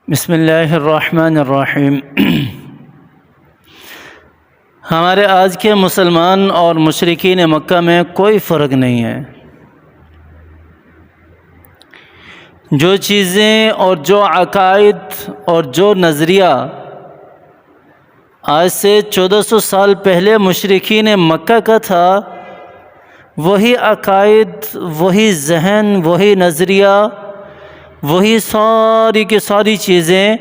بسم اللہ الرحمن الرحیم۔ ہمارے آج کے مسلمان اور مشرکین مکہ میں کوئی فرق نہیں ہے۔ جو چیزیں اور جو عقائد اور جو نظریہ آج سے 1400 سال پہلے مشرکین مکہ کا تھا، وہی عقائد، وہی ذہن، وہی نظریہ، وہی ساری کی ساری چیزیں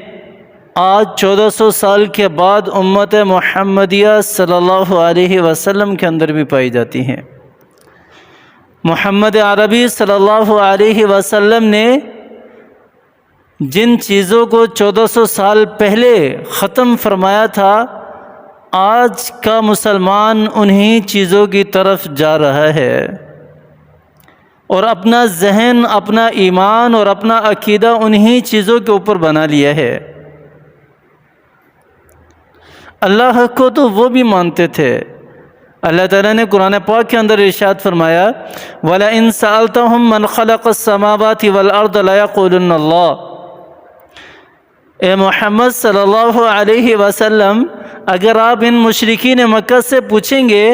آج 1400 سال کے بعد امت محمدیہ صلی اللہ علیہ وسلم کے اندر بھی پائی جاتی ہیں۔ محمد عربی صلی اللہ علیہ وسلم نے جن چیزوں کو 1400 سال پہلے ختم فرمایا تھا، آج کا مسلمان انہی چیزوں کی طرف جا رہا ہے اور اپنا ذہن، اپنا ایمان اور اپنا عقیدہ انہی چیزوں کے اوپر بنا لیا ہے۔ اللہ کو تو وہ بھی مانتے تھے۔ اللہ تعالیٰ نے قرآن پاک کے اندر ارشاد فرمایا، وَلَئِن سَأَلْتَهُم مَّنْ خَلَقَ السَّمَاوَاتِ وَالْأَرْضَ لَيَقُولُنَّ اللَّهُ۔ اے محمد صلی اللہ علیہ وسلم، اگر آپ ان مشرکین مکہ سے پوچھیں گے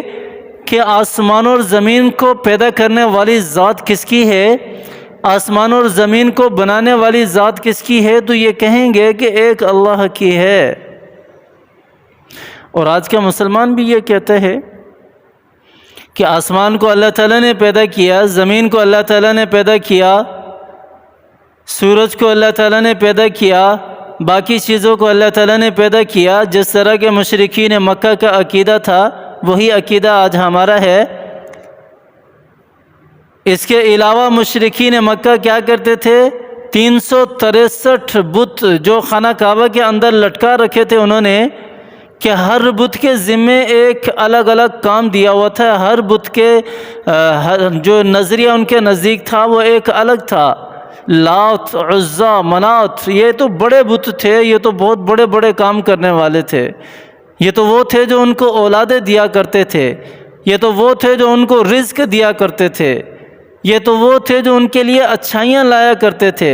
کہ آسمان اور زمین کو پیدا کرنے والی ذات کس کی ہے، آسمان اور زمین کو بنانے والی ذات کس کی ہے، تو یہ کہیں گے کہ ایک اللہ کی ہے۔ اور آج کا مسلمان بھی یہ کہتا ہے کہ آسمان کو اللہ تعالیٰ نے پیدا کیا، زمین کو اللہ تعالیٰ نے پیدا کیا، سورج کو اللہ تعالیٰ نے پیدا کیا، باقی چیزوں کو اللہ تعالیٰ نے پیدا کیا۔ جس طرح کے مشرکین مکہ کا عقیدہ تھا، وہی عقیدہ آج ہمارا ہے۔ اس کے علاوہ مشرکین مکہ کیا کرتے تھے؟ 363 بت جو خانہ کعبہ کے اندر لٹکا رکھے تھے انہوں نے، کہ ہر بت کے ذمے ایک الگ الگ کام دیا ہوا تھا۔ ہر بت کے جو نظریہ ان کے نزدیک تھا وہ ایک الگ تھا۔ لات، عزا، منات، یہ تو بڑے بت تھے، یہ تو بہت بڑے بڑے کام کرنے والے تھے۔ یہ تو وہ تھے جو ان کو اولادیں دیا کرتے تھے، یہ تو وہ تھے جو ان کو رزق دیا کرتے تھے، یہ تو وہ تھے جو ان کے لیے اچھائیاں لایا کرتے تھے۔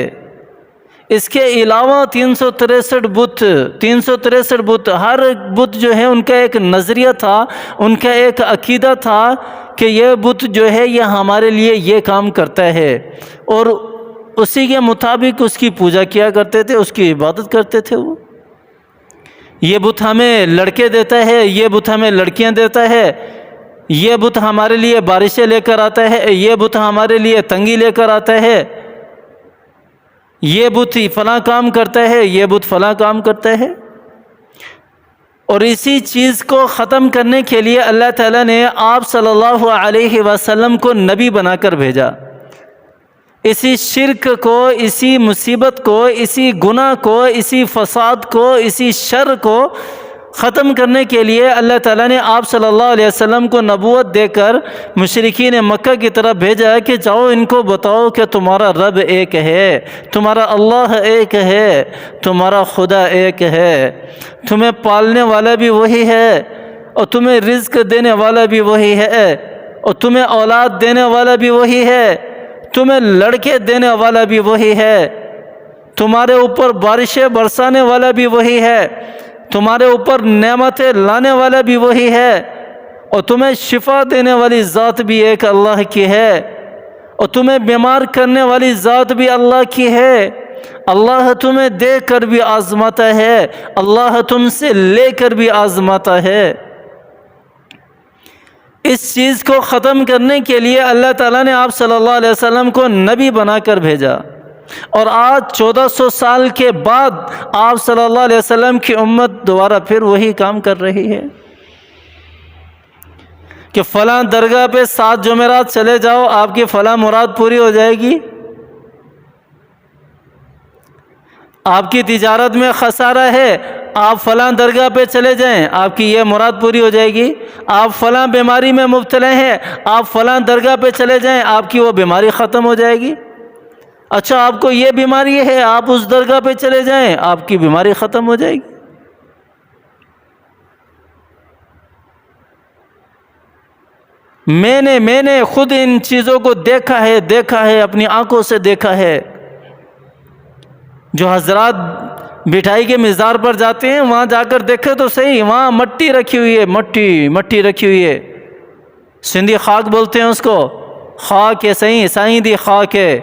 اس کے علاوہ 363 بت، ہر بت جو ہے ان کا ایک نظریہ تھا، ان کا ایک عقیدہ تھا کہ یہ بت جو ہے یہ ہمارے لیے یہ کام کرتا ہے، اور اسی کے مطابق اس کی پوجا کیا کرتے تھے، اس کی عبادت کرتے تھے۔ وہ یہ بت ہمیں لڑکے دیتا ہے، یہ بت ہمیں لڑکیاں دیتا ہے، یہ بت ہمارے لیے بارشیں لے کر آتا ہے، یہ بت ہمارے لیے تنگی لے کر آتا ہے، یہ بت فلاں کام کرتا ہے، یہ بت فلاں کام کرتا ہے۔ اور اسی چیز کو ختم کرنے کے لیے اللہ تعالیٰ نے آپ صلی اللہ علیہ وسلم کو نبی بنا کر بھیجا۔ اسی شرک کو، اسی مصیبت کو، اسی گناہ کو، اسی فساد کو، اسی شر کو ختم کرنے کے لیے اللہ تعالیٰ نے آپ صلی اللہ علیہ وسلم کو نبوت دے کر مشرکین مکہ کی طرف بھیجا کہ جاؤ ان کو بتاؤ کہ تمہارا رب ایک ہے، تمہارا اللہ ایک ہے، تمہارا خدا ایک ہے، تمہیں پالنے والا بھی وہی ہے، اور تمہیں رزق دینے والا بھی وہی ہے، اور تمہیں اولاد دینے والا بھی وہی ہے، تمہیں لڑکے دینے والا بھی وہی ہے، تمہارے اوپر بارشیں برسانے والا بھی وہی ہے، تمہارے اوپر نعمتیں لانے والا بھی وہی ہے، اور تمہیں شفا دینے والی ذات بھی ایک اللہ کی ہے، اور تمہیں بیمار کرنے والی ذات بھی اللہ کی ہے۔ اللہ تمہیں دے کر بھی آزماتا ہے، اللہ تم سے لے کر بھی آزماتا ہے۔ اس چیز کو ختم کرنے کے لیے اللہ تعالیٰ نے آپ صلی اللہ علیہ وسلم کو نبی بنا کر بھیجا، اور آج 1400 سال کے بعد آپ صلی اللہ علیہ وسلم کی امت دوبارہ پھر وہی کام کر رہی ہے کہ فلاں درگاہ پہ 7 جمعرات چلے جاؤ، آپ کی فلاں مراد پوری ہو جائے گی، آپ کی تجارت میں خسارہ ہے، آپ فلاں درگاہ پہ چلے جائیں، آپ کی یہ مراد پوری ہو جائے گی، آپ فلاں بیماری میں مبتلا ہیں، آپ فلاں درگاہ پہ چلے جائیں، آپ کی وہ بیماری ختم ہو جائے گی۔ اچھا، آپ کو یہ بیماری ہے، آپ اس درگاہ پہ چلے جائیں، آپ کی بیماری ختم ہو جائے گی۔ میں نے خود ان چیزوں کو دیکھا ہے، اپنی آنکھوں سے دیکھا ہے۔ جو حضرات مٹھائی کے مزار پر جاتے ہیں، وہاں جا کر دیکھے تو صحیح، وہاں مٹی رکھی ہوئی ہے، مٹی رکھی ہوئی ہے، سندھی خاک بولتے ہیں اس کو، خاک ہے، صحیح سائیں دی خاک ہے،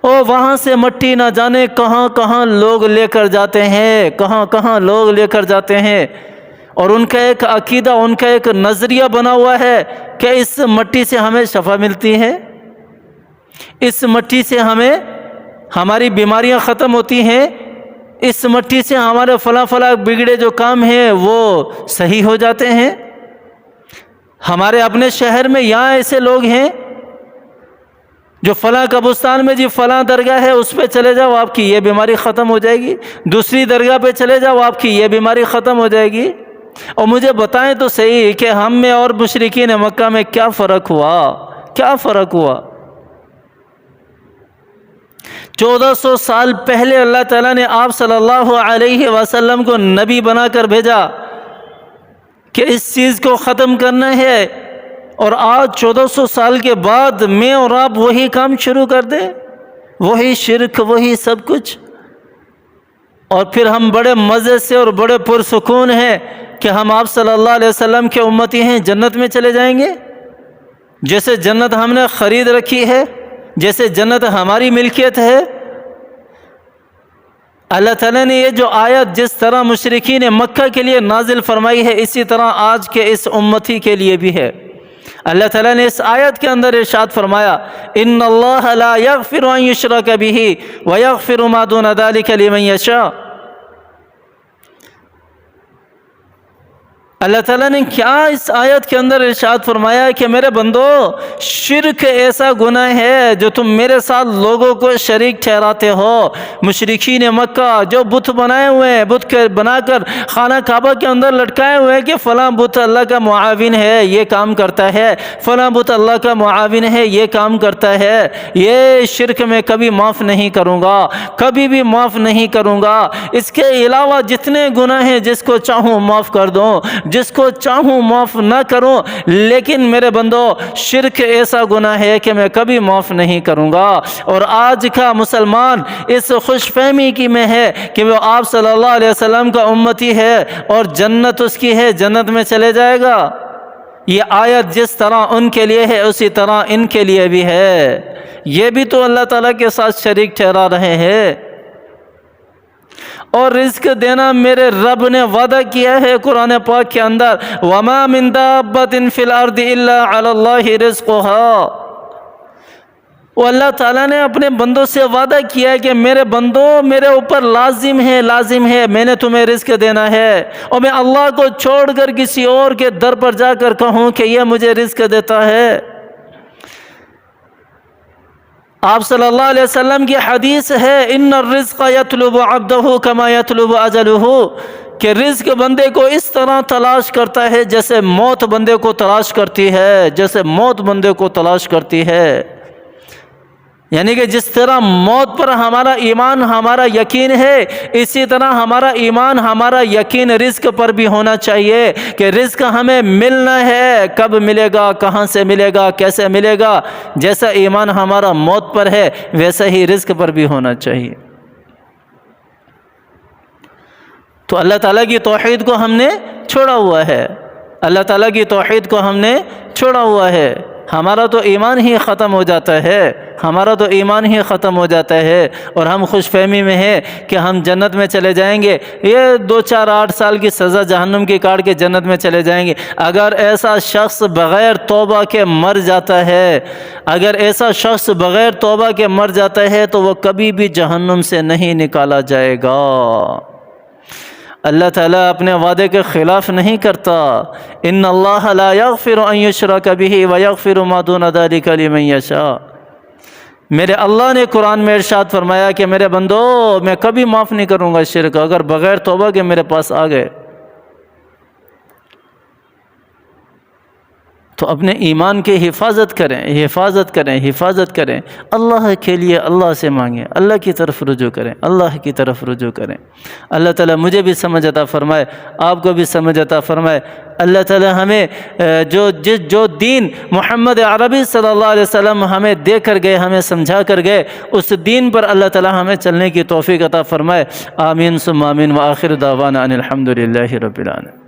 اور وہاں سے مٹی نہ جانے کہاں کہاں لوگ لے کر جاتے ہیں، کہاں کہاں لوگ لے کر جاتے ہیں، اور ان کا ایک عقیدہ، ان کا ایک نظریہ بنا ہوا ہے کہ اس مٹی سے ہمیں شفا ملتی ہے، اس مٹی سے ہمیں ہماری بیماریاں ختم ہوتی ہیں، اس مٹی سے ہمارے فلاں بگڑے جو کام ہیں وہ صحیح ہو جاتے ہیں۔ ہمارے اپنے شہر میں یہاں ایسے لوگ ہیں جو فلاں قبرستان میں جی فلاں درگاہ ہے، اس پہ چلے جاؤ آپ کی یہ بیماری ختم ہو جائے گی، دوسری درگاہ پہ چلے جاؤ آپ کی یہ بیماری ختم ہو جائے گی۔ اور مجھے بتائیں تو صحیح کہ ہم میں اور مشرکین مکہ میں کیا فرق ہوا، کیا فرق ہوا؟ 1400 سال پہلے اللہ تعالیٰ نے آپ صلی اللہ علیہ وسلم کو نبی بنا کر بھیجا کہ اس چیز کو ختم کرنا ہے، اور آج 1400 سال کے بعد میں اور آپ وہی کام شروع کر دیں، وہی شرک، وہی سب کچھ، اور پھر ہم بڑے مزے سے اور بڑے پرسکون ہیں کہ ہم آپ صلی اللہ علیہ وسلم کے امتی ہیں، جنت میں چلے جائیں گے، جیسے جنت ہم نے خرید رکھی ہے، جیسے جنت ہماری ملکیت ہے۔ اللہ تعالیٰ نے یہ جو آیت جس طرح مشرکین مکہ کے لیے نازل فرمائی ہے، اسی طرح آج کے اس امتی کے لیے بھی ہے۔ اللہ تعالیٰ نے اس آیت کے اندر ارشاد فرمایا، ان اللہ لا یغفر ان یشرک بہ ویغفر ما دون ذلک لمن یشاء۔ اللہ تعالیٰ نے کیا اس آیت کے اندر ارشاد فرمایا کہ میرے بندو، شرک ایسا گناہ ہے جو تم میرے ساتھ لوگوں کو شریک ٹھہراتے ہو۔ مشرکین مکہ جو بت بنائے ہوئے ہیں، بت بنا کر خانہ کعبہ کے اندر لٹکائے ہوئے ہیں کہ فلاں بت اللہ کا معاون ہے، یہ کام کرتا ہے، فلاں بت اللہ کا معاون ہے، یہ کام کرتا ہے، یہ شرک میں کبھی معاف نہیں کروں گا، کبھی بھی معاف نہیں کروں گا۔ اس کے علاوہ جتنے گناہ ہیں جس کو چاہوں معاف کر دوں، جس کو چاہوں معاف نہ کروں، لیکن میرے بندو شرک ایسا گناہ ہے کہ میں کبھی معاف نہیں کروں گا۔ اور آج کا مسلمان اس خوش فہمی کی میں ہے کہ وہ آپ صلی اللہ علیہ وسلم کا امتی ہے اور جنت اس کی ہے، جنت میں چلے جائے گا۔ یہ آیت جس طرح ان کے لیے ہے اسی طرح ان کے لیے بھی ہے، یہ بھی تو اللہ تعالیٰ کے ساتھ شریک ٹھہرا رہے ہیں۔ اور رزق دینا میرے رب نے وعدہ کیا ہے قرآن پاک کے اندر، وَمَا مِن دَابَّةٍ فِي الْأَرْضِ إِلَّا عَلَى اللَّهِ رِزْقُهَا۔ وہ اللہ تعالیٰ نے اپنے بندوں سے وعدہ کیا ہے کہ میرے بندوں میرے اوپر لازم ہے، میں نے تمہیں رزق دینا ہے، اور میں اللہ کو چھوڑ کر کسی اور کے در پر جا کر کہوں کہ یہ مجھے رزق دیتا ہے۔ آپ صلی اللہ علیہ وسلم کی حدیث ہے، ان الرزق یطلب عبدہ کما یطلب اجلہ، کہ رزق بندے کو اس طرح تلاش کرتا ہے جیسے موت بندے کو تلاش کرتی ہے، جیسے موت بندے کو تلاش کرتی ہے۔ یعنی کہ جس طرح موت پر ہمارا ایمان، ہمارا یقین ہے، اسی طرح ہمارا ایمان، ہمارا یقین رزق پر بھی ہونا چاہیے کہ رزق ہمیں ملنا ہے، کب ملے گا، کہاں سے ملے گا، کیسے ملے گا۔ جیسا ایمان ہمارا موت پر ہے ویسا ہی رزق پر بھی ہونا چاہیے۔ تو اللہ تعالیٰ کی توحید کو ہم نے چھوڑا ہوا ہے، اللہ تعالیٰ کی توحید کو ہم نے چھوڑا ہوا ہے، ہمارا تو ایمان ہی ختم ہو جاتا ہے، ہمارا تو ایمان ہی ختم ہو جاتا ہے، اور ہم خوش فہمی میں ہیں کہ ہم جنت میں چلے جائیں گے، یہ 2-4-8 سال کی سزا جہنم کی کاٹ کے جنت میں چلے جائیں گے۔ اگر ایسا شخص بغیر توبہ کے مر جاتا ہے، اگر ایسا شخص بغیر توبہ کے مر جاتا ہے تو وہ کبھی بھی جہنم سے نہیں نکالا جائے گا۔ اللہ تعالیٰ اپنے وعدے کے خلاف نہیں کرتا، ان اللہ لا یغفر ان یشرک بہ ویغفر ما دون ذلک لمن یشاء۔ میرے اللہ نے قرآن میں ارشاد فرمایا کہ میرے بندو میں کبھی معاف نہیں کروں گا شرک، اگر بغیر توبہ کے میرے پاس آ گئے۔ تو اپنے ایمان کی حفاظت کریں، اللہ کے لیے اللہ سے مانگیں، اللہ کی طرف رجوع کریں، اللہ تعالیٰ مجھے بھی سمجھ عطا فرمائے، آپ کو بھی سمجھ عطا فرمائے۔ اللہ تعالیٰ ہمیں جو دین محمد عربی صلی اللہ علیہ وسلم ہمیں دے کر گئے، ہمیں سمجھا کر گئے، اس دین پر اللہ تعالیٰ ہمیں چلنے کی توفیق عطا فرمائے۔ آمین ثم آمین، وآخر دعوانا ان الحمد للہ رب العالمین۔